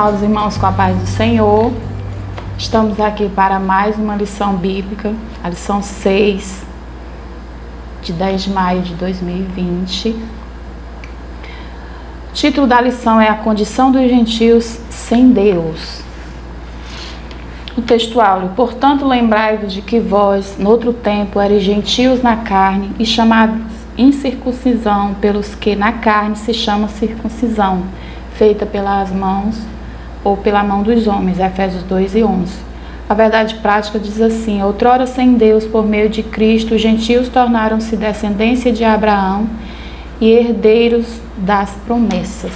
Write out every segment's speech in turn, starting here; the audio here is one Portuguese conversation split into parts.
amados irmãos, com a paz do Senhor. Estamos aqui para mais uma lição bíblica, a lição 6, de 10 de maio de 2020. O título da lição é A Condição dos Gentios sem Deus. O textual: portanto, lembrai-vos de que vós, noutro tempo, eres gentios na carne e chamados incircuncisão pelos que na carne se chama circuncisão, feita pelas mãos ou pela mão dos homens. Efésios 2:11. A verdade prática diz assim: outrora sem Deus, por meio de Cristo, os gentios tornaram-se descendência de Abraão e herdeiros das promessas.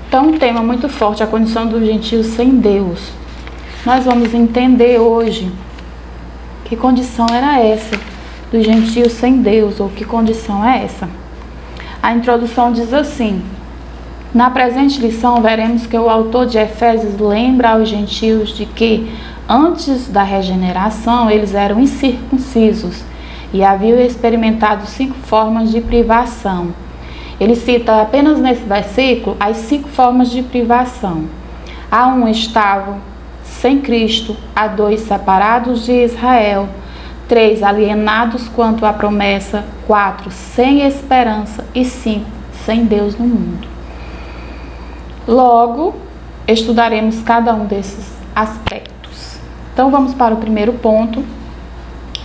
Então, um tema muito forte, a condição dos gentios sem Deus. Nós vamos entender hoje que condição era essa dos gentios sem Deus, ou que condição é essa. A introdução diz assim: na presente lição veremos que o autor de Efésios lembra aos gentios de que antes da regeneração eles eram incircuncisos e haviam experimentado 5 formas de privação. Ele cita apenas nesse versículo as 5 formas de privação. A1, estavam sem Cristo. A2, separados de Israel. 3, alienados quanto à promessa. 4, sem esperança. E 5, sem Deus no mundo. Logo, estudaremos cada um desses aspectos. Então, vamos para o primeiro ponto,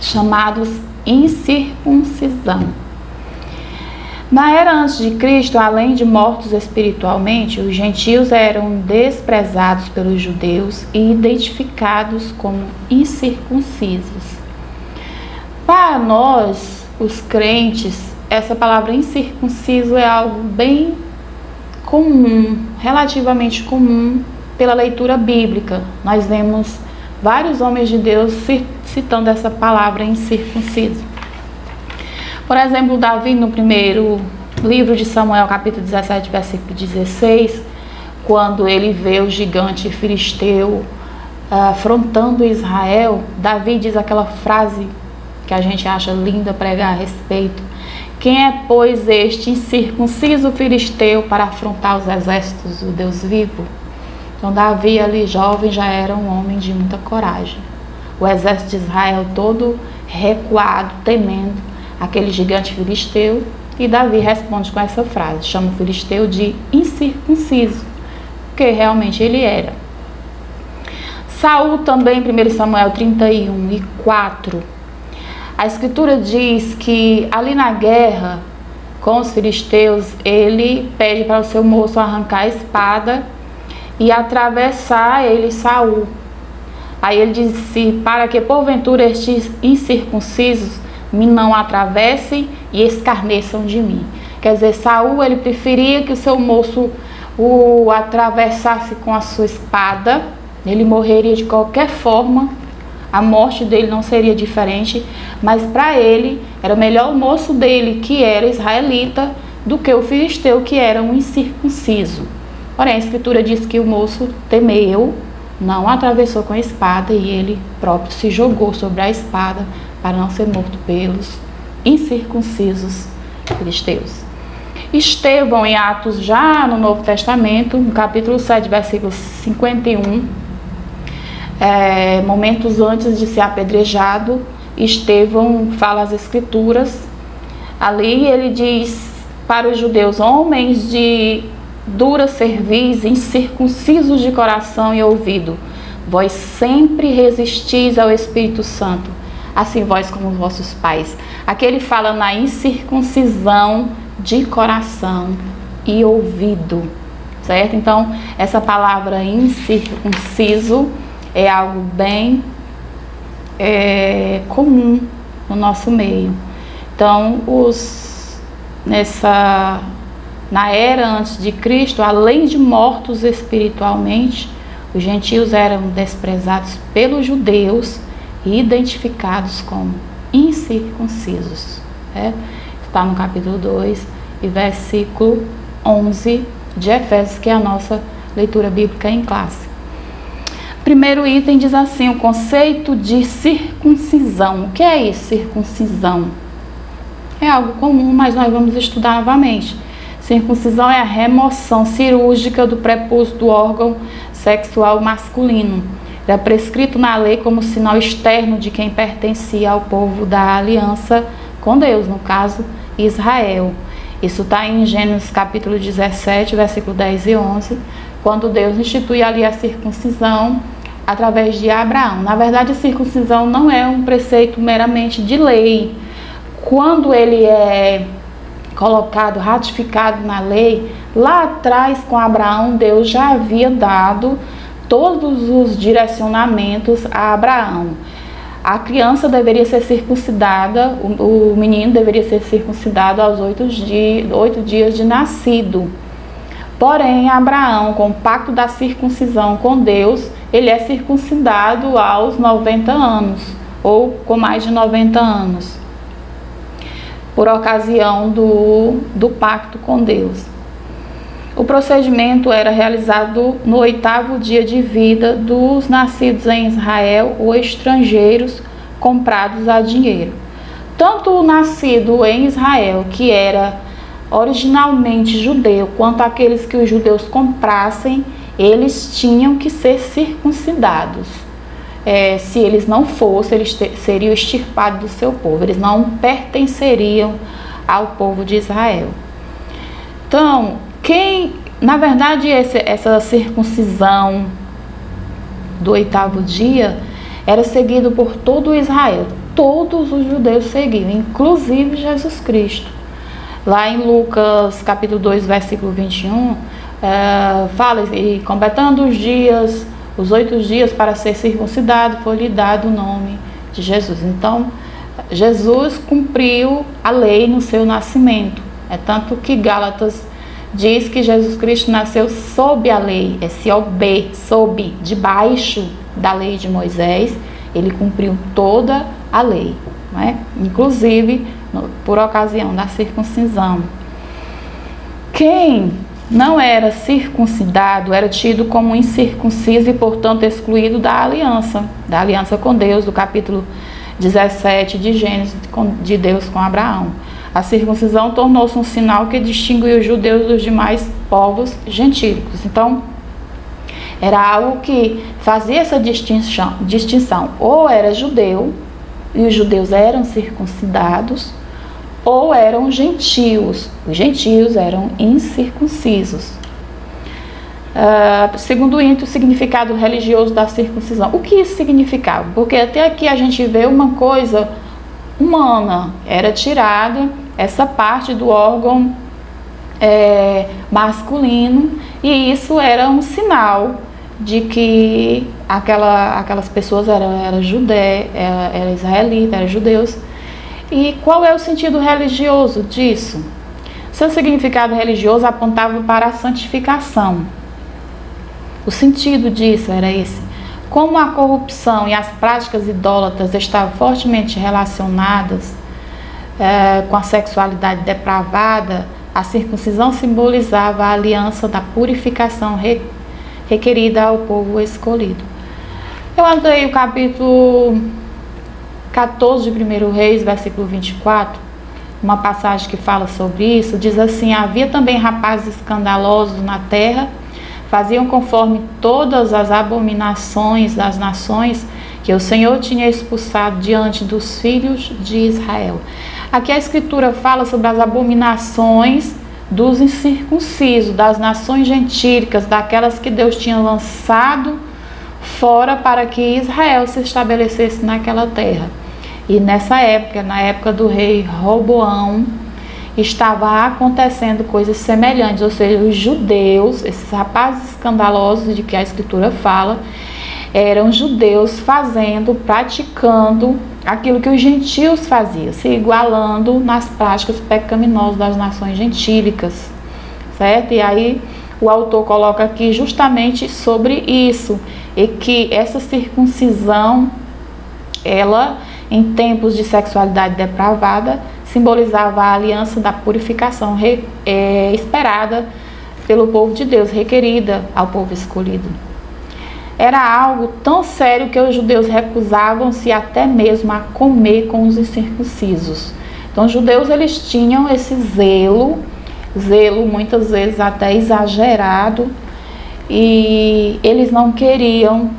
chamados incircuncisão. Na era antes de Cristo, além de mortos espiritualmente, os gentios eram desprezados pelos judeus e identificados como incircuncisos. Para nós, os crentes, essa palavra incircunciso é algo bem comum, relativamente comum pela leitura bíblica. Nós vemos vários homens de Deus citando essa palavra incircunciso. Por exemplo, Davi, no primeiro livro de Samuel, capítulo 17, versículo 16, quando ele vê o gigante filisteu afrontando Israel, Davi diz aquela frase que a gente acha linda pregar a respeito: quem é, pois, este incircunciso filisteu para afrontar os exércitos do Deus vivo? Então, Davi, ali jovem, já era um homem de muita coragem. O exército de Israel todo recuado, temendo aquele gigante filisteu, e Davi responde com essa frase, chama o filisteu de incircunciso, porque realmente ele era. Saul também, 1 Samuel 31:4, a escritura diz que ali na guerra com os filisteus, ele pede para o seu moço arrancar a espada e atravessar ele, Saul. Aí ele disse: para que porventura estes incircuncisos me não atravessem e escarneçam de mim. Quer dizer, Saul, ele preferia que o seu moço o atravessasse com a sua espada. Ele morreria de qualquer forma, a morte dele não seria diferente, mas para ele era melhor o moço dele, que era israelita, do que o filisteu, que era um incircunciso. Porém, a escritura diz que o moço temeu, não atravessou com a espada, e ele próprio se jogou sobre a espada para não ser morto pelos incircuncisos filisteus. Estevão, em Atos, já no Novo Testamento, no capítulo 7, versículo 51, momentos antes de ser apedrejado, Estevão fala as escrituras. Ali ele diz para os judeus: homens de dura cerviz, incircuncisos de coração e ouvido, vós sempre resistis ao Espírito Santo, assim vós como os vossos pais. Aqui ele fala na incircuncisão de coração e ouvido, certo? Então, essa palavra incircunciso é algo bem comum no nosso meio. Então, na era antes de Cristo, além de mortos espiritualmente, os gentios eram desprezados pelos judeus e identificados como incircuncisos. Está no capítulo 2 e versículo 11 de Efésios, que é a nossa leitura bíblica em classe. Primeiro item diz assim: o conceito de circuncisão. O que é isso, circuncisão? É algo comum, mas nós vamos estudar novamente. Circuncisão é a remoção cirúrgica do prepúcio do órgão sexual masculino. Era prescrito na lei como sinal externo de quem pertencia ao povo da aliança com Deus, no caso, Israel. Isso está em Gênesis capítulo 17, versículo 10 e 11, quando Deus institui ali a circuncisão através de Abraão. Na verdade, a circuncisão não é um preceito meramente de lei. Quando ele é colocado, ratificado na lei, lá atrás com Abraão, Deus já havia dado todos os direcionamentos a Abraão. A criança deveria ser circuncidada, o menino deveria ser circuncidado aos 8 dias de nascido. Porém, Abraão, com o pacto da circuncisão com Deus, ele é circuncidado aos 90 anos, ou com mais de 90 anos, por ocasião do pacto com Deus. O procedimento era realizado no 8º dia de vida dos nascidos em Israel ou estrangeiros comprados a dinheiro. Tanto o nascido em Israel, que era originalmente judeu, quanto aqueles que os judeus comprassem, eles tinham que ser circuncidados. Se eles não fossem, eles seriam extirpados do seu povo, eles não pertenceriam ao povo de Israel. Então, na verdade, essa circuncisão do 8º dia era seguido por todo Israel. Todos os judeus seguiam, inclusive Jesus Cristo. Lá em Lucas capítulo 2, versículo 21, fala, e completando os 8 dias para ser circuncidado, foi-lhe dado o nome de Jesus. Então, Jesus cumpriu a lei no seu nascimento. É tanto que Gálatas diz que Jesus Cristo nasceu sob a lei, sob, debaixo da lei de Moisés. Ele cumpriu toda a lei, não é? Inclusive por ocasião da circuncisão. Quem não era circuncidado era tido como incircunciso e, portanto, excluído da aliança com Deus, do capítulo 17 de Gênesis, de Deus com Abraão. A circuncisão tornou-se um sinal que distingue os judeus dos demais povos gentílicos. Então, era algo que fazia essa distinção. Ou era judeu, e os judeus eram circuncidados, ou eram gentios. Os gentios eram incircuncisos. Segundo o significado religioso da circuncisão. O que isso significava? Porque até aqui a gente vê uma coisa humana. Era tirada essa parte do órgão masculino, e isso era um sinal de que aquelas pessoas eram israelitas, eram judeus. E qual é o sentido religioso disso? Seu significado religioso apontava para a santificação. O sentido disso era esse. Como a corrupção e as práticas idólatras estavam fortemente relacionadas com a sexualidade depravada, a circuncisão simbolizava a aliança da purificação requerida ao povo escolhido. Eu andei o capítulo 14 de 1 Reis, versículo 24, uma passagem que fala sobre isso, diz assim: havia também rapazes escandalosos na terra, faziam conforme todas as abominações das nações que o Senhor tinha expulsado diante dos filhos de Israel. Aqui a Escritura fala sobre as abominações dos incircuncisos, das nações gentílicas, daquelas que Deus tinha lançado fora para que Israel se estabelecesse naquela terra. E nessa época, na época do rei Roboão, estava acontecendo coisas semelhantes, ou seja, os judeus, esses rapazes escandalosos de que a Escritura fala, eram judeus praticando aquilo que os gentios faziam, se igualando nas práticas pecaminosas das nações gentílicas, certo? E aí o autor coloca aqui justamente sobre isso, e que essa circuncisão, ela, em tempos de sexualidade depravada, simbolizava a aliança da purificação esperada pelo povo de Deus, requerida ao povo escolhido. Era algo tão sério que os judeus recusavam-se até mesmo a comer com os incircuncisos. Então, os judeus, eles tinham esse zelo zelo muitas vezes até exagerado, e eles não queriam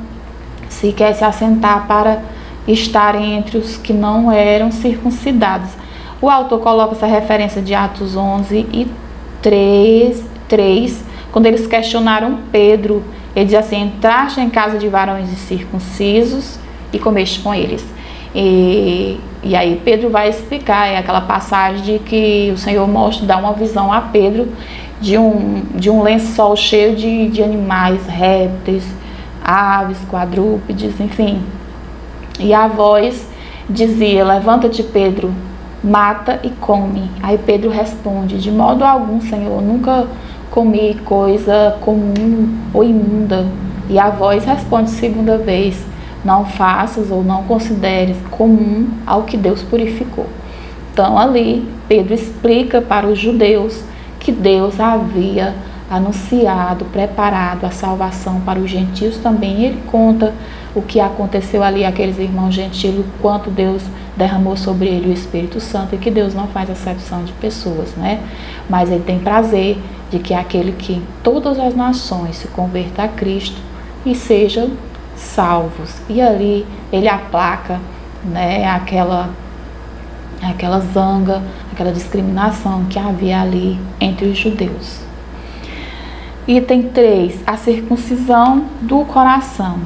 sequer se assentar para estarem entre os que não eram circuncidados. O autor coloca essa referência de Atos 11 e 3, quando eles questionaram Pedro. Ele diz assim: entraste em casa de varões incircuncisos e comeste com eles. E aí Pedro vai explicar, é aquela passagem de que o Senhor dá uma visão a Pedro de um lençol cheio de animais, répteis, aves, quadrúpedes, enfim. E a voz dizia: levanta-te, Pedro, mata e come. Aí Pedro responde: de modo algum, Senhor, nunca comi coisa comum ou imunda. E a voz responde segunda vez: não faças ou não consideres comum ao que Deus purificou. Então ali Pedro explica para os judeus que Deus havia anunciado, preparado a salvação para os gentios também. Ele conta o que aconteceu ali, aqueles irmãos gentios, o quanto Deus derramou sobre ele o Espírito Santo, e que Deus não faz acepção de pessoas, né? Mas ele tem prazer de que aquele que em todas as nações se converta a Cristo e sejam salvos. E ali ele aplaca, né, aquela zanga, aquela discriminação que havia ali entre os judeus. Item 3, a circuncisão do coração.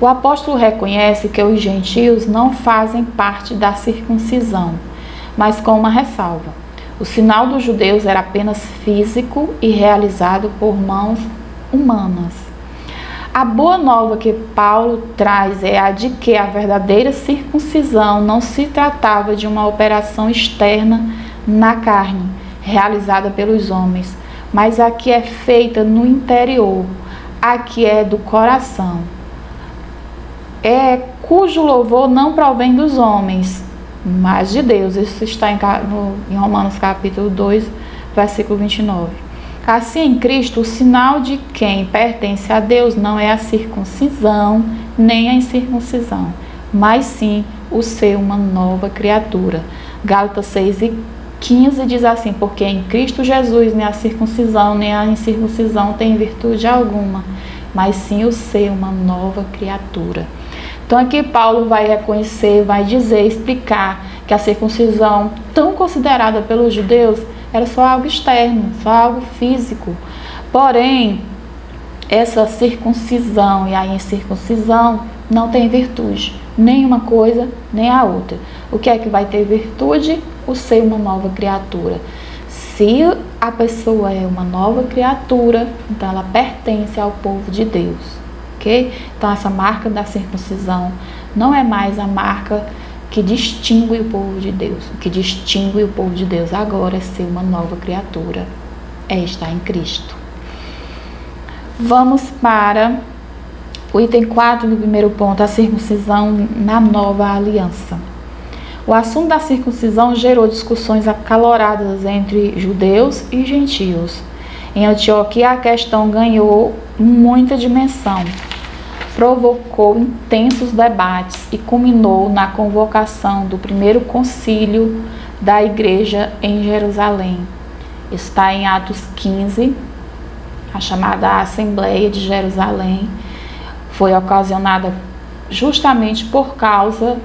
O apóstolo reconhece que os gentios não fazem parte da circuncisão, mas com uma ressalva: o sinal dos judeus era apenas físico e realizado por mãos humanas. A boa nova que Paulo traz é a de que a verdadeira circuncisão não se tratava de uma operação externa na carne, realizada pelos homens, mas a que é feita no interior, a que é do coração, cujo louvor não provém dos homens, mas de Deus. Isso está em Romanos capítulo 2, versículo 29. Assim, em Cristo, o sinal de quem pertence a Deus não é a circuncisão, nem a incircuncisão, mas sim o ser uma nova criatura. Gálatas 6:15 diz assim: porque em Cristo Jesus nem a circuncisão nem a incircuncisão tem virtude alguma, mas sim o ser uma nova criatura. Então aqui Paulo vai reconhecer, vai dizer, explicar que a circuncisão, tão considerada pelos judeus, era só algo externo, só algo físico. Porém, essa circuncisão e a incircuncisão não tem virtude, nem uma coisa, nem a outra. O que é que vai ter virtude? O ser uma nova criatura. Se a pessoa é uma nova criatura, então ela pertence ao povo de Deus, ok? Então essa marca da circuncisão não é mais a marca que distingue o povo de Deus. O que distingue o povo de Deus agora é ser uma nova criatura, é estar em Cristo. Vamos para o item 4 do primeiro ponto, a circuncisão na nova aliança. O assunto da circuncisão gerou discussões acaloradas entre judeus e gentios. Em Antioquia, a questão ganhou muita dimensão, provocou intensos debates e culminou na convocação do primeiro concílio da igreja em Jerusalém. Está em Atos 15, a chamada Assembleia de Jerusalém. Foi ocasionada justamente por causa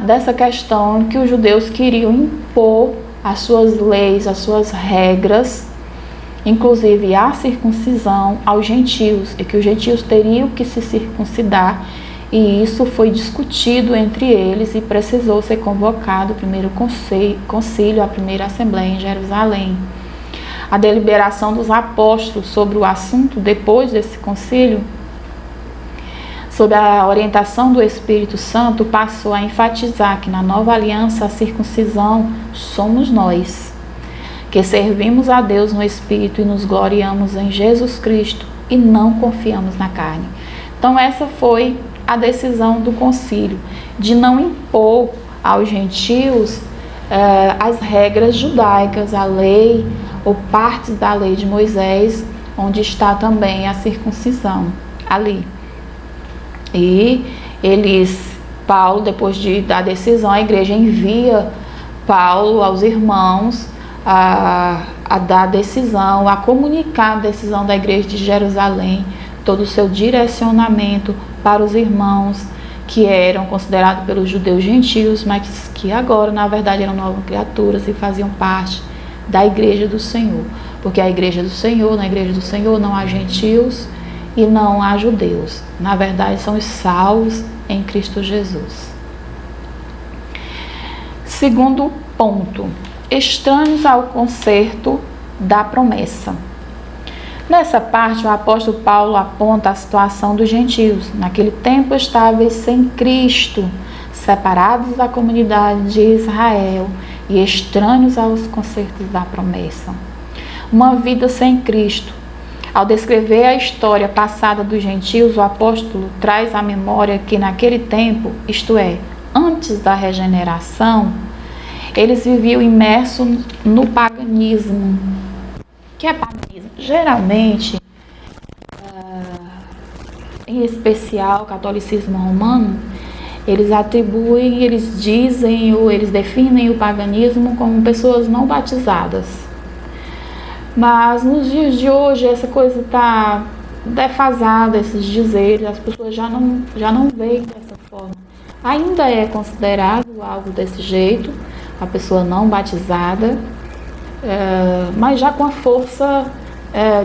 dessa questão que os judeus queriam impor as suas leis, as suas regras, inclusive a circuncisão aos gentios, e que os gentios teriam que se circuncidar, e isso foi discutido entre eles e precisou ser convocado o primeiro concílio, a primeira assembleia em Jerusalém. A deliberação dos apóstolos sobre o assunto depois desse concílio, sob a orientação do Espírito Santo, passou a enfatizar que na nova aliança a circuncisão somos nós, que servimos a Deus no Espírito e nos gloriamos em Jesus Cristo e não confiamos na carne. Então essa foi a decisão do concílio, de não impor aos gentios as regras judaicas, a lei ou partes da lei de Moisés, onde está também a circuncisão ali. E Paulo, depois da decisão, a igreja envia Paulo aos irmãos a a dar decisão, a comunicar a decisão da igreja de Jerusalém, todo o seu direcionamento para os irmãos que eram considerados pelos judeus gentios, mas que agora, na verdade, eram novas criaturas e faziam parte da igreja do Senhor. Porque a igreja do Senhor, na igreja do Senhor não há gentios e não há judeus. Na verdade, são os salvos em Cristo Jesus. Segundo ponto, estranhos ao concerto da promessa. Nessa parte, o apóstolo Paulo aponta a situação dos gentios, naquele tempo estáveis sem Cristo, separados da comunidade de Israel e estranhos aos concertos da promessa. Uma vida sem Cristo. Ao descrever a história passada dos gentios, o apóstolo traz à memória que naquele tempo, isto é, antes da regeneração, eles viviam imersos no paganismo. O que é paganismo? Geralmente, em especial o catolicismo romano, eles atribuem, eles dizem ou eles definem o paganismo como pessoas não batizadas. Mas nos dias de hoje essa coisa está defasada, esses dizeres, as pessoas já não veem dessa forma. Ainda é considerado algo desse jeito, a pessoa não batizada, mas já com a força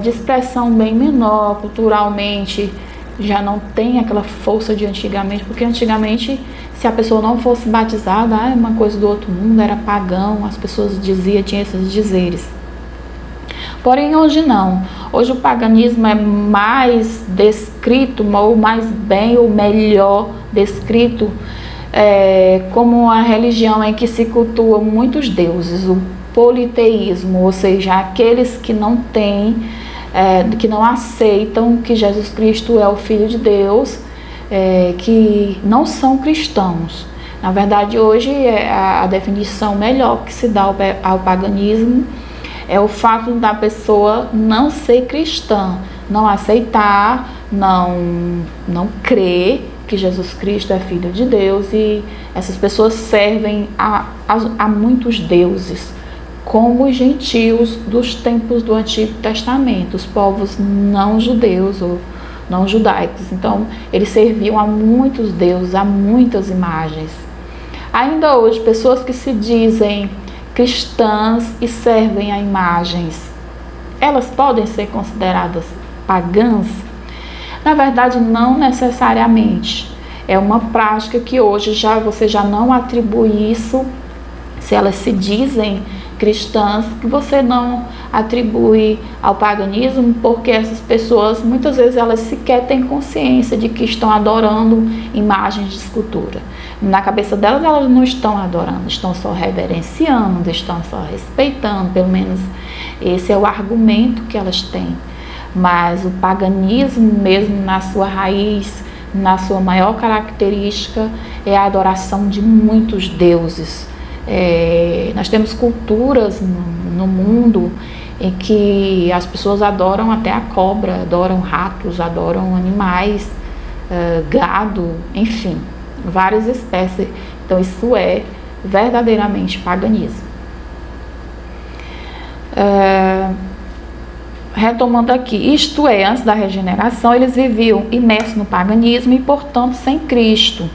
de expressão bem menor, culturalmente já não tem aquela força de antigamente, porque antigamente se a pessoa não fosse batizada, é uma coisa do outro mundo, era pagão, as pessoas diziam, tinha esses dizeres. Porém hoje não, hoje o paganismo é mais descrito, ou mais bem ou melhor descrito como uma religião em que se cultua muitos deuses, o politeísmo, ou seja, aqueles que não têm, que não aceitam que Jesus Cristo é o Filho de Deus, que não são cristãos. Na verdade, hoje a definição melhor que se dá ao paganismo é o fato da pessoa não ser cristã, não aceitar, não crer que Jesus Cristo é Filho de Deus, e essas pessoas servem a muitos deuses, como os gentios dos tempos do Antigo Testamento, os povos não judeus ou não judaicos. Então, eles serviam a muitos deuses, a muitas imagens. Ainda hoje, pessoas que se dizem cristãs e servem a imagens, elas podem ser consideradas pagãs? Na verdade, não necessariamente. É uma prática que hoje você já não atribui isso, se elas se dizem cristãs, que você não atribui ao paganismo, porque essas pessoas, muitas vezes, elas sequer têm consciência de que estão adorando imagens de escultura. Na cabeça delas, elas não estão adorando, estão só reverenciando, estão só respeitando, pelo menos esse é o argumento que elas têm. Mas o paganismo mesmo, na sua raiz, na sua maior característica, é a adoração de muitos deuses. Nós temos culturas no mundo em que as pessoas adoram até a cobra, adoram ratos, adoram animais, gado, enfim, várias espécies. Então isso é verdadeiramente paganismo. Retomando aqui, isto é, antes da regeneração, eles viviam imersos no paganismo e, portanto, sem Cristo.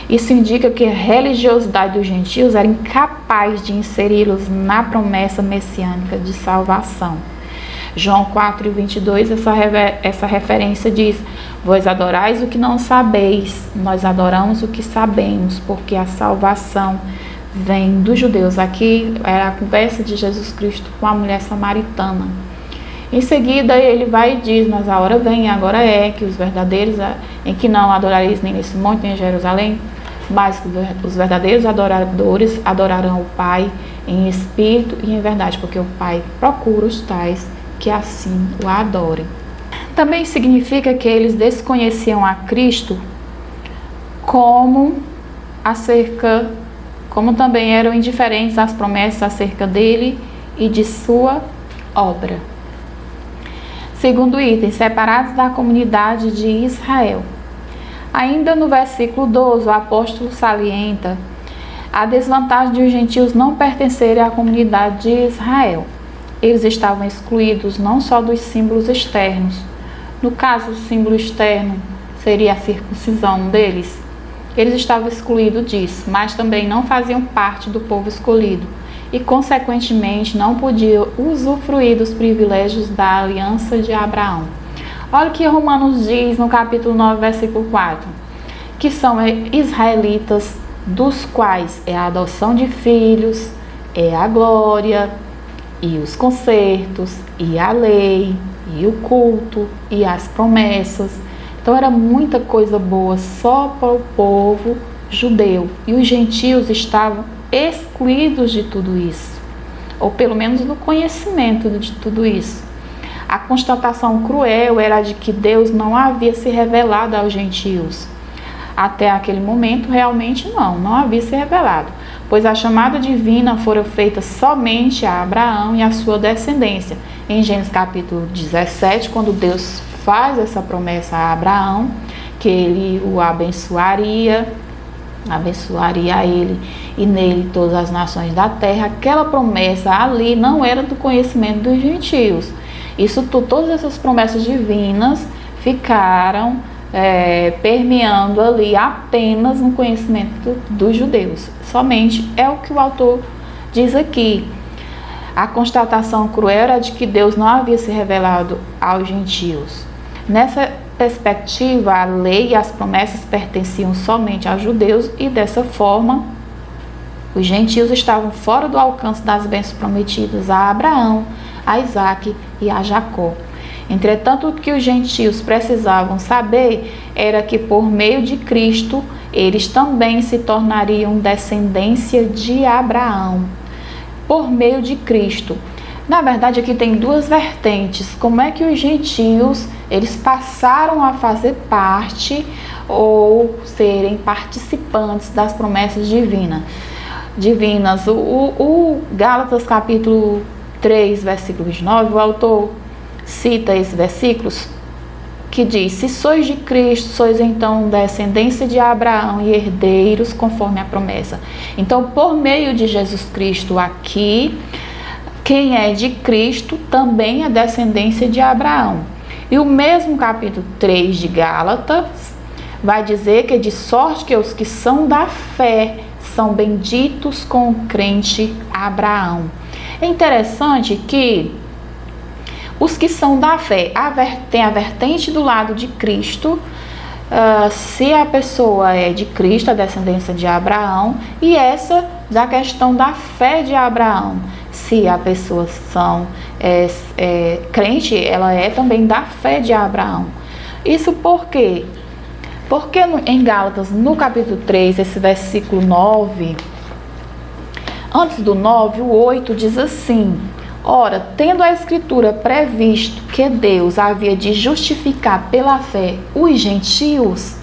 Isso indica que a religiosidade dos gentios era incapaz de inseri-los na promessa messiânica de salvação. João 4:22, essa referência diz: vós adorais o que não sabeis, nós adoramos o que sabemos, porque a salvação vem dos judeus. Aqui é a conversa de Jesus Cristo com a mulher samaritana. Em seguida ele vai e diz: mas a hora vem, agora é, que os verdadeiros, em que não adorareis nem nesse monte, nem em Jerusalém, mas os verdadeiros adoradores adorarão o Pai em espírito e em verdade, porque o Pai procura os tais que assim o adorem. Também significa que eles desconheciam a Cristo como também eram indiferentes às promessas acerca dele e de sua obra. Segundo item, separados da comunidade de Israel. Ainda no versículo 12, o apóstolo salienta a desvantagem de os gentios não pertencerem à comunidade de Israel. eles estavam excluídos não só dos símbolos externos. No caso, o símbolo externo seria a circuncisão deles. Eles estavam excluídos disso, mas também não faziam parte do povo escolhido e, consequentemente, não podiam usufruir dos privilégios da aliança de Abraão. Olha o que Romanos diz no capítulo 9, versículo 4, que são israelitas, dos quais é a adoção de filhos, é a glória, e os concertos, e a lei, e o culto, e as promessas. Então era muita coisa boa só para o povo judeu. E os gentios estavam excluídos de tudo isso, ou pelo menos do conhecimento de tudo isso. A constatação cruel era de que Deus não havia se revelado aos gentios. Até aquele momento, realmente não havia se revelado, pois a chamada divina fora feita somente a Abraão e a sua descendência. Em Gênesis capítulo 17, quando Deus faz essa promessa a Abraão, que ele o abençoaria ele e nele todas as nações da terra, aquela promessa ali não era do conhecimento dos gentios. Todas essas promessas divinas ficaram permeando ali apenas no conhecimento dos judeus. Somente é o que o autor diz aqui. A constatação cruel era de que Deus não havia se revelado aos gentios. Nessa perspectiva, a lei e as promessas pertenciam somente aos judeus e, dessa forma, os gentios estavam fora do alcance das bênçãos prometidas a Abraão, a Isaque e a Jacó. Entretanto, o que os gentios precisavam saber era que, por meio de Cristo, eles também se tornariam descendência de Abraão. Por meio de Cristo. Na verdade, aqui tem duas vertentes. Como é que os gentios eles passaram a fazer parte ou serem participantes das promessas divinas? O Gálatas capítulo 3, versículo 29, o autor cita esses versículos que diz: se sois de Cristo, sois então descendência de Abraão e herdeiros conforme a promessa. Então, por meio de Jesus Cristo aqui, quem é de Cristo também é descendência de Abraão. E o mesmo capítulo 3 de Gálatas vai dizer que de sorte que os que são da fé são benditos com o crente Abraão. É interessante que os que são da fé, tem a vertente do lado de Cristo, se a pessoa é de Cristo, a descendência de Abraão, e essa da questão da fé de Abraão. Se a pessoa crente, ela é também da fé de Abraão. Isso por quê? Porque em Gálatas, no capítulo 3, esse versículo 9, antes do 9, o 8 diz assim: ora, tendo a Escritura previsto que Deus havia de justificar pela fé os gentios,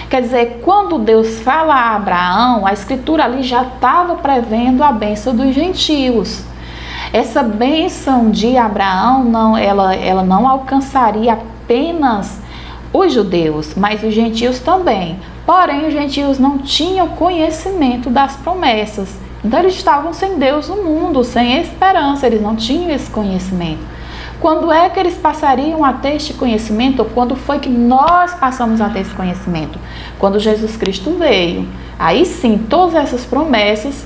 quer dizer, quando Deus fala a Abraão, a Escritura ali já estava prevendo a bênção dos gentios. Essa bênção de Abraão, ela não alcançaria apenas os judeus, mas os gentios também. Porém, os gentios não tinham conhecimento das promessas. Então eles estavam sem Deus no mundo, sem esperança, eles não tinham esse conhecimento. Quando é que eles passariam a ter este conhecimento? Ou quando foi que nós passamos a ter esse conhecimento? Quando Jesus Cristo veio. Aí sim, todas essas promessas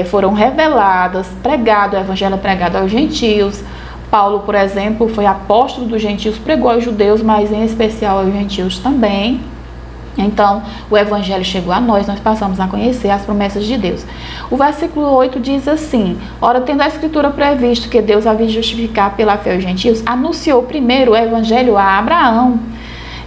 foram reveladas, o evangelho é pregado aos gentios. Paulo, por exemplo, foi apóstolo dos gentios, pregou aos judeus, mas em especial aos gentios também. Então, o evangelho chegou a nós passamos a conhecer as promessas de Deus. O versículo 8 diz assim: ora, tendo a Escritura previsto que Deus havia de justificar pela fé os gentios, anunciou primeiro o evangelho a Abraão,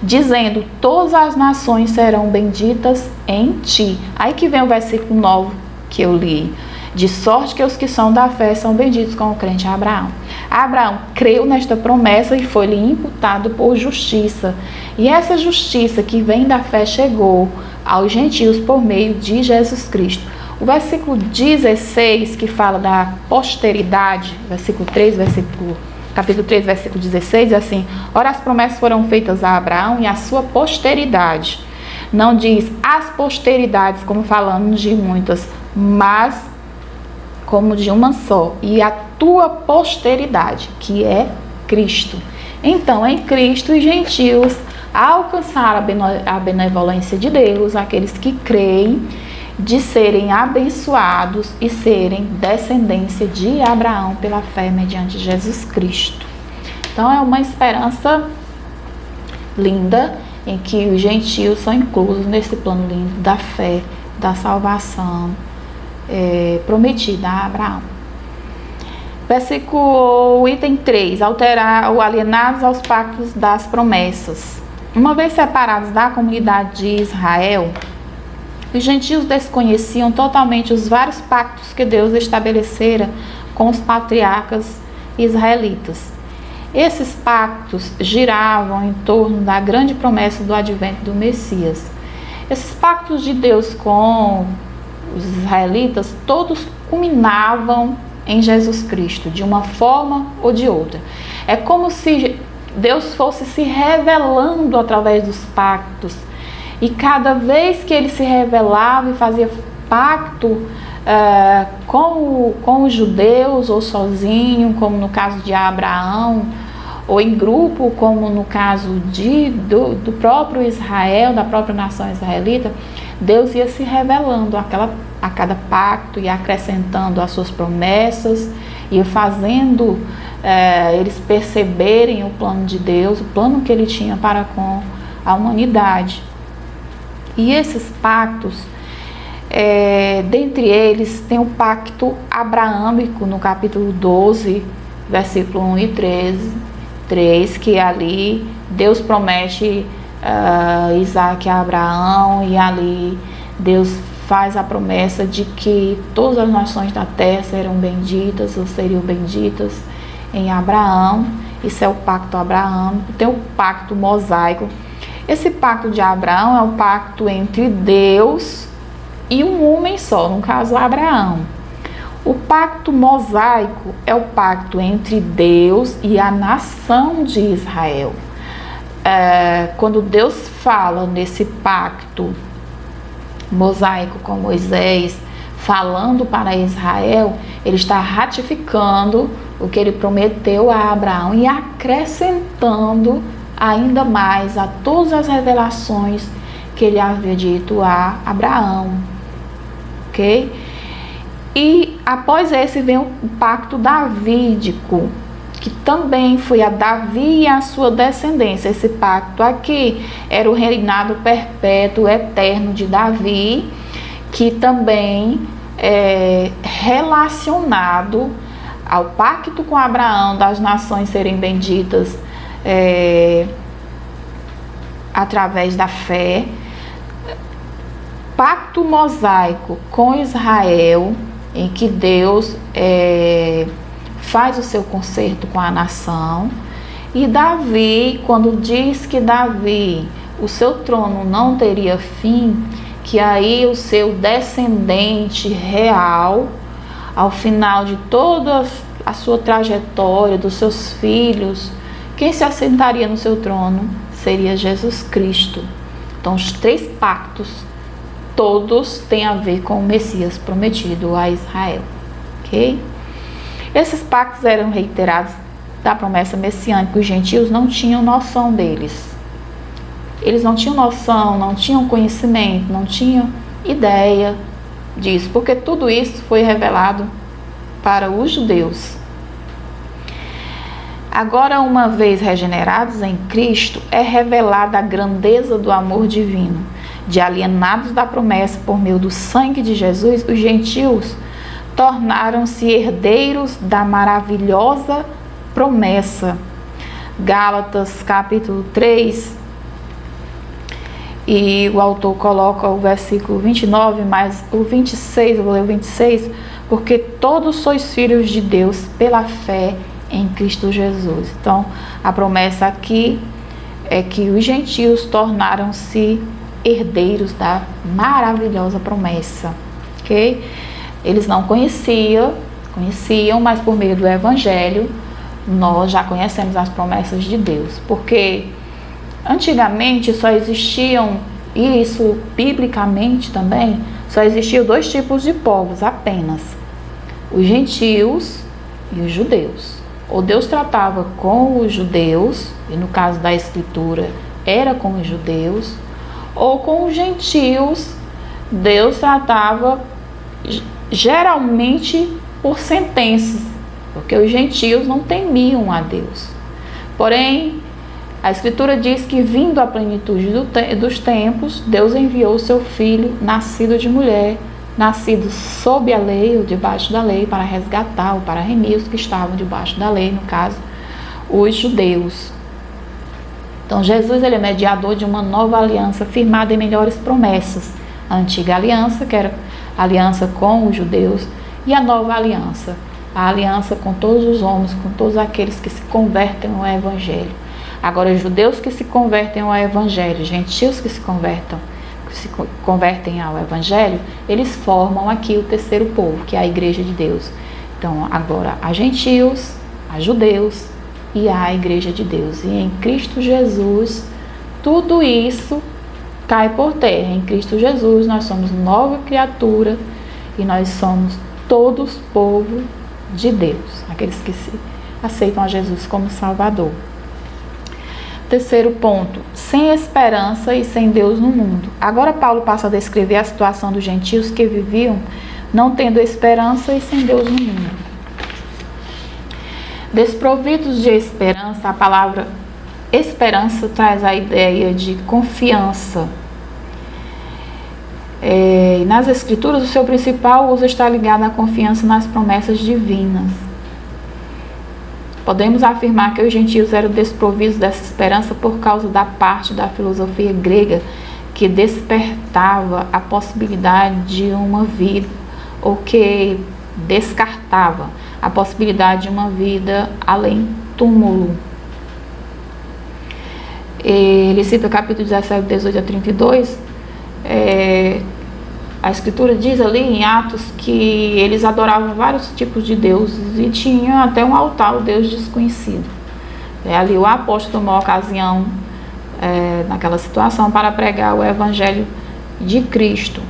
dizendo: todas as nações serão benditas em ti. Aí que vem o versículo 9 que eu li: de sorte que os que são da fé são benditos com o crente Abraão. Abraão creu nesta promessa e foi-lhe imputado por justiça. E essa justiça que vem da fé chegou aos gentios por meio de Jesus Cristo. O versículo 16, que fala da posteridade, capítulo 3, versículo 16, diz assim: ora, as promessas foram feitas a Abraão e a sua posteridade. Não diz as posteridades, como falamos de muitas, mas como de uma só, e a tua posteridade, que é Cristo. Então, em Cristo, os gentios alcançaram a benevolência de Deus, aqueles que creem, de serem abençoados e serem descendência de Abraão pela fé mediante Jesus Cristo. Então, é uma esperança linda em que os gentios são inclusos nesse plano lindo da fé, da salvação prometida a Abraão. Versículo item 3, alienados aos pactos das promessas. Uma vez separados da comunidade de Israel, os gentios desconheciam totalmente os vários pactos que Deus estabelecera com os patriarcas israelitas. Esses pactos giravam em torno da grande promessa do advento do Messias. Esses pactos de Deus com os israelitas, todos culminavam em Jesus Cristo, de uma forma ou de outra. É como se Deus fosse se revelando através dos pactos. E cada vez que ele se revelava e fazia pacto com os judeus, ou sozinho, como no caso de Abraão, ou em grupo, como no caso do próprio Israel, da própria nação israelita, Deus ia se revelando a cada pacto e acrescentando as suas promessas e fazendo eles perceberem o plano de Deus, o plano que ele tinha para com a humanidade. E esses pactos, dentre eles, tem o pacto abraâmico no capítulo 12, versículo 1 e 3, que ali Deus promete Isaac a Abraão, e ali Deus faz a promessa de que todas as nações da terra serão benditas ou seriam benditas em Abraão. Isso é o pacto abraâmico. Tem o pacto mosaico. Esse pacto de Abraão é o pacto entre Deus e um homem só, no caso Abraão. O pacto mosaico é o pacto entre Deus e a nação de Israel. Quando Deus fala nesse pacto mosaico com Moisés, falando para Israel, ele está ratificando o que ele prometeu a Abraão e acrescentando ainda mais a todas as revelações que ele havia dito a Abraão. Ok? E após esse vem o pacto davídico, que também foi a Davi e a sua descendência. Esse pacto aqui era o reinado perpétuo, eterno de Davi, que também é relacionado ao pacto com Abraão das nações serem benditas através da fé. Pacto mosaico com Israel, em que Deus faz o seu concerto com a nação. E Davi, quando diz que Davi, o seu trono não teria fim, que aí o seu descendente real, ao final de toda a sua trajetória, dos seus filhos, quem se assentaria no seu trono seria Jesus Cristo. Então, os 3 pactos, todos têm a ver com o Messias prometido a Israel. Ok? Esses pactos eram reiterados da promessa messiânica. Os gentios não tinham noção deles. Eles não tinham noção, não tinham conhecimento, não tinham ideia disso, porque tudo isso foi revelado para os judeus. Agora, uma vez regenerados em Cristo, é revelada a grandeza do amor divino. De alienados da promessa por meio do sangue de Jesus, os gentios tornaram-se herdeiros da maravilhosa promessa. Gálatas capítulo 3, e o autor coloca o versículo 29, mas o 26, eu vou ler o 26, porque todos sois filhos de Deus pela fé em Cristo Jesus. Então, a promessa aqui é que os gentios tornaram-se herdeiros da maravilhosa promessa, ok? Eles não conheciam, mas por meio do Evangelho, nós já conhecemos as promessas de Deus, porque antigamente só existiam, e isso biblicamente também, só existiam 2 tipos de povos apenas: os gentios e os judeus. Ou Deus tratava com os judeus, e no caso da Escritura era com os judeus, ou com os gentios. Deus tratava geralmente por sentenças, porque os gentios não temiam a Deus. Porém, a Escritura diz que, vindo a plenitude dos tempos, Deus enviou o seu Filho, nascido de mulher, nascido sob a lei ou debaixo da lei, para resgatar ou para remir os que estavam debaixo da lei, no caso, os judeus. Então, Jesus, ele é mediador de uma nova aliança firmada em melhores promessas. A antiga aliança, que era a aliança com os judeus, e a nova aliança, a aliança com todos os homens, com todos aqueles que se convertem ao Evangelho. Agora, os judeus que se convertem ao Evangelho, gentios que se convertem ao Evangelho, eles formam aqui o terceiro povo, que é a Igreja de Deus. Então, agora, há gentios, há judeus e há a Igreja de Deus. E em Cristo Jesus, tudo isso cai por terra. Em Cristo Jesus, nós somos nova criatura e nós somos todos povo de Deus, aqueles que se aceitam a Jesus como Salvador. Terceiro ponto, sem esperança e sem Deus no mundo. Agora Paulo passa a descrever a situação dos gentios que viviam não tendo esperança e sem Deus no mundo. Desprovidos de esperança, a palavra esperança traz a ideia de confiança. Nas Escrituras, o seu principal uso está ligado à confiança nas promessas divinas. Podemos afirmar que os gentios eram desprovidos dessa esperança por causa da parte da filosofia grega que despertava a possibilidade de uma vida, ou que descartava a possibilidade de uma vida além túmulo. Ele cita capítulo 17, 18 a 32. A Escritura diz ali em Atos que eles adoravam vários tipos de deuses e tinham até um altar, o Deus desconhecido. Ali o apóstolo tomou a ocasião naquela situação para pregar o Evangelho de Cristo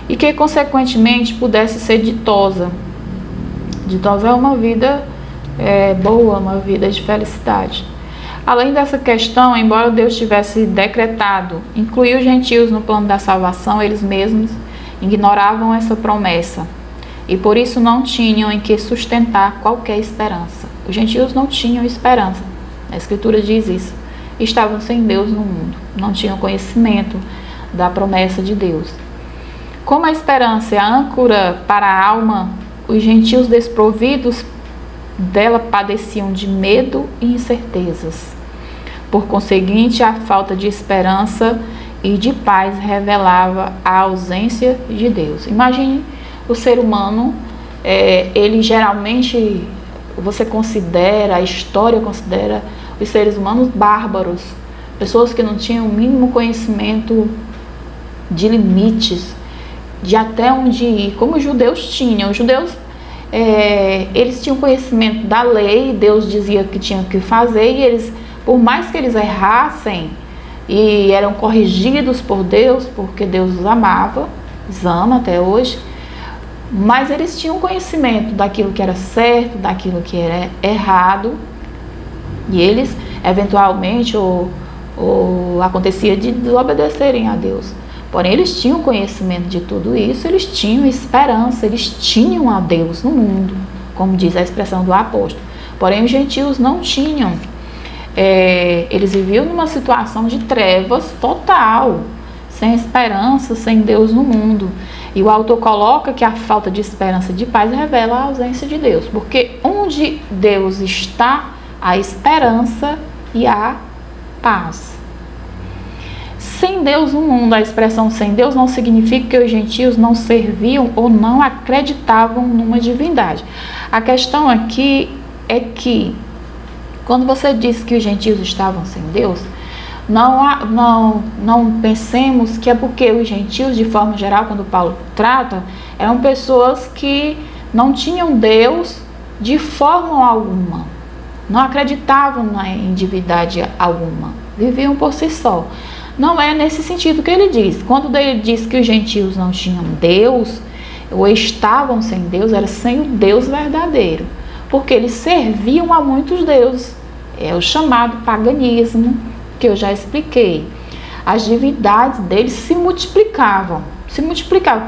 e que consequentemente pudesse ser ditosa. Ditosa é uma vida boa, uma vida de felicidade. Além dessa questão, embora Deus tivesse decretado incluir os gentios no plano da salvação, eles mesmos ignoravam essa promessa e por isso não tinham em que sustentar qualquer esperança. Os gentios não tinham esperança, a Escritura diz isso. Estavam sem Deus no mundo, não tinham conhecimento da promessa de Deus. Como a esperança é a âncora para a alma, os gentios desprovidos dela padeciam de medo e incertezas. Por conseguinte, a falta de esperança e de paz revelava a ausência de Deus. Imagine o ser humano, ele geralmente, você considera, a história considera os seres humanos bárbaros, pessoas que não tinham o mínimo conhecimento de limites, de até onde ir, como os judeus tinham. Os judeus, eles tinham conhecimento da lei, Deus dizia que tinham que fazer, e eles, por mais que eles errassem, e eram corrigidos por Deus, porque Deus os amava, os ama até hoje, mas eles tinham conhecimento daquilo que era certo, daquilo que era errado, e eles, eventualmente, ou acontecia de desobedecerem a Deus. Porém, eles tinham conhecimento de tudo isso, eles tinham esperança, eles tinham a Deus no mundo, como diz a expressão do apóstolo. Porém, os gentios não tinham. Eles viviam numa situação de trevas total, sem esperança, sem Deus no mundo. E o autor coloca que a falta de esperança e de paz revela a ausência de Deus, porque onde Deus está, há esperança e há paz. Sem Deus no mundo, a expressão sem Deus não significa que os gentios não serviam ou não acreditavam numa divindade. A questão aqui é que quando você diz que os gentios estavam sem Deus, não pensemos que é porque os gentios, de forma geral, quando Paulo trata, eram pessoas que não tinham Deus de forma alguma, não acreditavam em divindade alguma, viviam por si só. Não é nesse sentido que ele diz. Quando ele diz que os gentios não tinham Deus, ou estavam sem Deus, era sem o Deus verdadeiro. porque eles serviam a muitos deuses. É o chamado paganismo, que eu já expliquei. As divindades deles se multiplicavam,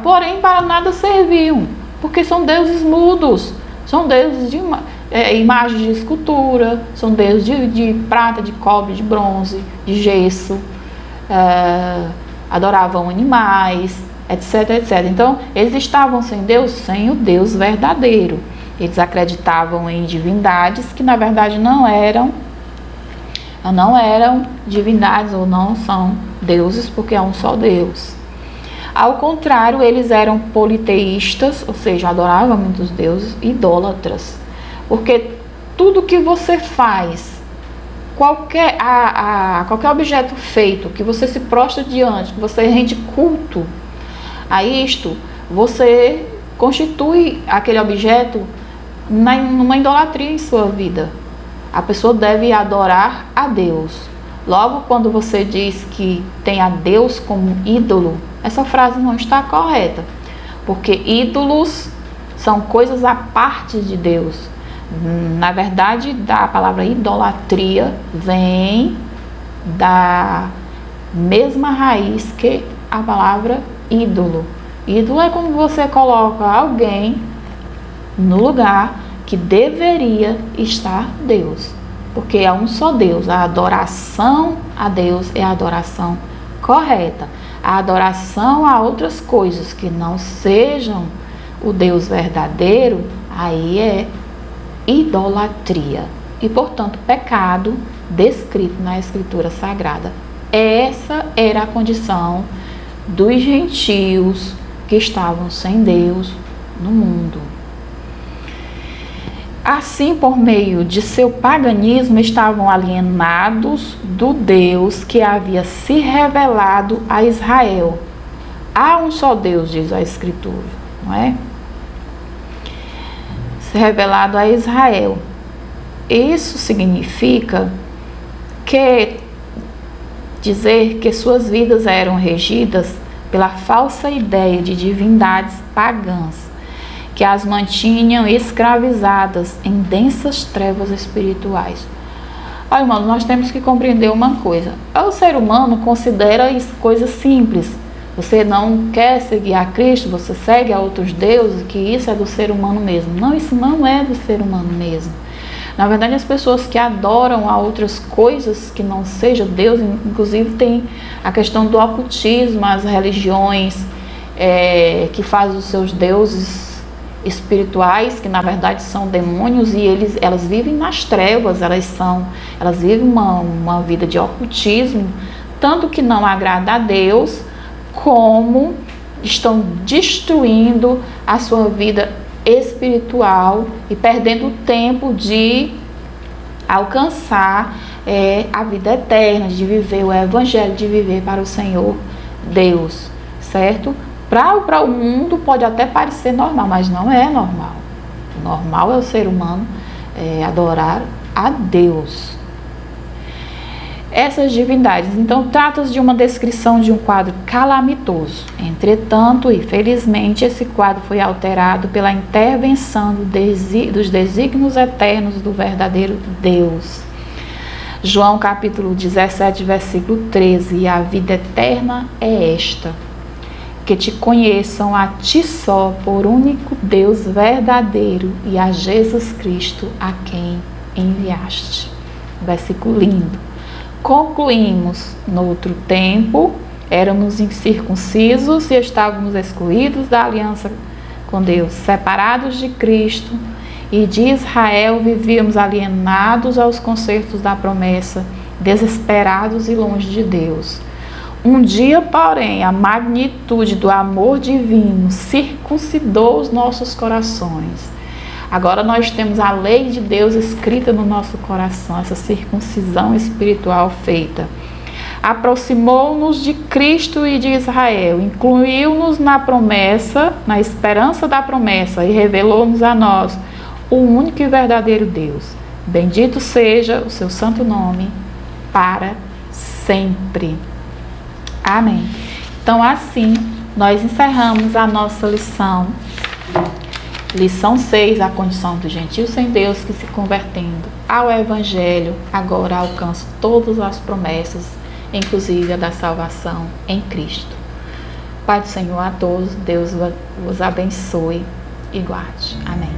porém para nada serviam, porque são deuses mudos, são deuses de imagens de escultura, são deuses de prata, de cobre, de bronze, de gesso, adoravam animais, etc, etc. Então, eles estavam sem Deus, sem o Deus verdadeiro. Eles acreditavam em divindades que, na verdade, não eram divindades ou não são deuses, porque é um só Deus. Ao contrário, eles eram politeístas, ou seja, adoravam muitos deuses, idólatras. Porque tudo que você faz, qualquer objeto feito, que você se prostra diante, que você rende culto a isto, você constitui aquele objeto numa idolatria em sua vida. A pessoa deve adorar a Deus. Logo, quando você diz que tem a Deus como ídolo, essa frase não está correta, porque ídolos são coisas à parte de Deus. Na verdade, a palavra idolatria vem da mesma raiz que a palavra ídolo. Ídolo é como você coloca alguém no lugar que deveria estar Deus, porque é um só Deus. A adoração a Deus é a adoração correta. A adoração a outras coisas que não sejam o Deus verdadeiro, aí é idolatria e, portanto, pecado descrito na Escritura Sagrada. Essa era a condição dos gentios que estavam sem Deus no mundo. Assim, por meio de seu paganismo, estavam alienados do Deus que havia se revelado a Israel. Há um só Deus, diz a Escritura, não é? Se revelado a Israel. Isso significa que dizer que suas vidas eram regidas pela falsa ideia de divindades pagãs, que as mantinham escravizadas em densas trevas espirituais. Olha, irmãos, nós temos que compreender uma coisa. O ser humano considera isso coisa simples. Você não quer seguir a Cristo, você segue a outros deuses, que isso é do ser humano mesmo. Não, isso não é do ser humano mesmo. Na verdade, as pessoas que adoram a outras coisas que não seja Deus, inclusive tem a questão do ocultismo, as religiões que fazem os seus deuses espirituais, que na verdade são demônios, e elas vivem nas trevas, elas vivem uma vida de ocultismo, tanto que não agrada a Deus, como estão destruindo a sua vida espiritual e perdendo o tempo de alcançar a vida eterna, de viver o Evangelho, de viver para o Senhor Deus, certo? Para o mundo pode até parecer normal, mas não é normal. O normal é o ser humano adorar a Deus. Essas divindades, então, trata-se de uma descrição de um quadro calamitoso. Entretanto, e felizmente, esse quadro foi alterado pela intervenção dos desígnios eternos do verdadeiro Deus. João capítulo 17, versículo 13, e a vida eterna é esta, que te conheçam a ti só, por único Deus verdadeiro, e a Jesus Cristo, a quem enviaste. Versículo lindo. Concluímos, no outro tempo, éramos incircuncisos e estávamos excluídos da aliança com Deus, separados de Cristo e de Israel, vivíamos alienados aos concertos da promessa, desesperados e longe de Deus. Um dia, porém, a magnitude do amor divino circuncidou os nossos corações. Agora nós temos a lei de Deus escrita no nosso coração, essa circuncisão espiritual feita. Aproximou-nos de Cristo e de Israel, incluiu-nos na promessa, na esperança da promessa, e revelou-nos a nós o único e verdadeiro Deus. Bendito seja o seu santo nome para sempre. Amém. Então, assim, nós encerramos a nossa lição Lição 6, a condição do gentio sem Deus que, se convertendo ao Evangelho, agora alcança todas as promessas, inclusive a da salvação em Cristo. Pai do Senhor a todos, Deus vos abençoe e guarde. Amém.